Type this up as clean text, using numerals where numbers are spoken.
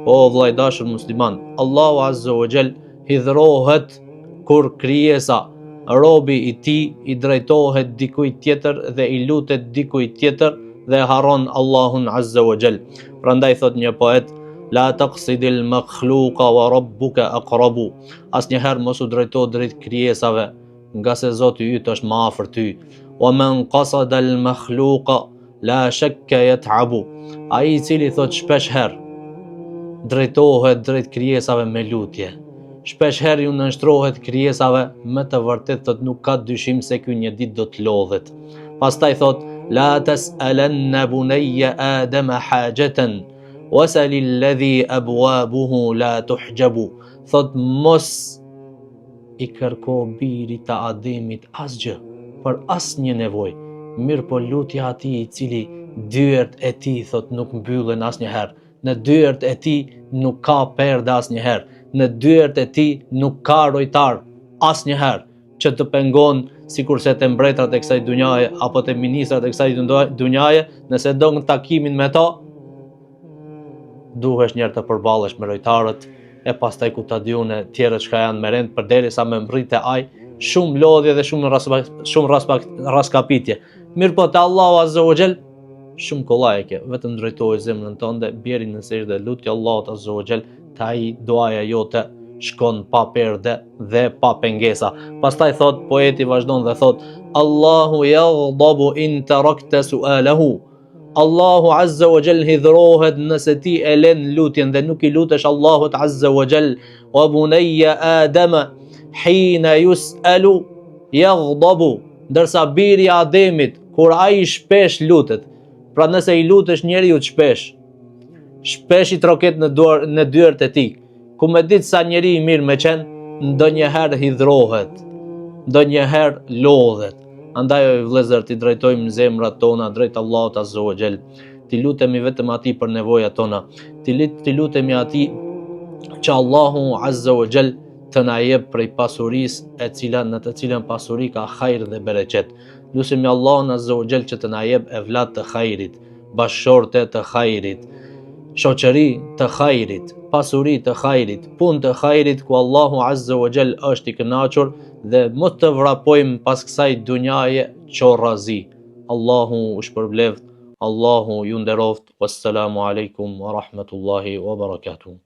O vllai dashur musliman, Allahu Azza wa Jall hidhrohet kur krijesa, robi i tij i drejtohet dikujt tjetër dhe i lutet dikujt tjetër dhe haron Allahun Azza wa Jall. Prandaj thot një poet, la taqsidil makhluqa wa rabbuka aqrabu. Asnjëherë mos u drejto drejt krijesave, nga se Zoti yt është më afër ty. Wa man qasada al makhluqa la shakka yat'abu. Ai i cili thot shpesh herë drejtohet drejt krijesave me lutje, shpesh herë ju nënshtrohet krijesave, me të vërtet thot nuk ka dyshim se ky një ditë do të lodhet. Pastaj thot la tas'alanna bunayya adama hajatan wasalil ladhi abwabuhu la tuhjabu. Thot mos i kërko birit të Ademit asgjë për asnjë nevojë, mirë po lutja atij i cili dyert e tij thot nuk mbyllen asnjëherë, në dyert e tij nuk ka perde asnjëherë, në dyert e tij nuk ka rojtar asnjëherë që të pengon sikurse te mbretërat e kësaj dunjaje apo te ministrat e kësaj dunjaje, nëse do në takimin me ta, duhesh njerë të përballesh me rojtarët, e pastaj ku ta diune tjerët çka janë me rend, përderisa me mbrite aj, shumë lodhje dhe shumë raskapitje. Mirë po te Allahu Azza wa Jall shumë kollaj ke, vetëm drejtoje zemrën tënde, bjeri në sejdë dhe lutje Allahut Azza wa Jall, te ai duaja jote shkon pa perde dhe pa pengesa. Pastaj thot poeti vazhdon dhe thot Allahu yaghdabu in tarakta su'alahu. Allahu Azza wa Jall hidhrohet nëse ti e len lutjen dhe nuk i lutesh Allahut Azza wa Jall. Wa bunayya Adama hina yus'alu yaghdabu. Ndërsa biri i Ademit kur ai shpesh lutet, pra nëse i lutesh njeriu shpesh i troket në dyert e tij, ku me ditë sa njeri i mirë me qenë, ndonjëherë hidhrohet, ndonjëherë lodhet. Andaj o vëllezër, ti drejtojmë zemrat tona drejt Allahut Azza wa Jall, ti lutemi vetëm atij për nevojat tona, ti lutemi atij që Allahu Azza wa Jall të na jep prej pasurisë në të cilën pasuri ka hajër dhe bereqet. Lutemi Allahun Azza wa Jall që të na jep evlat të hajrit, bashorte të hajrit, shoqëri të hajrit, pasuri të hajrit, punë të hajrit ku Allahu Azza wa Jall është i kënaqur dhe mos të vrapojmë pas kësaj dunjaje qorrazi. Allahu u shpërbleft, Allahu ju nderoft. Wassalamu alaikum wa rahmatullahi wa barakatuh.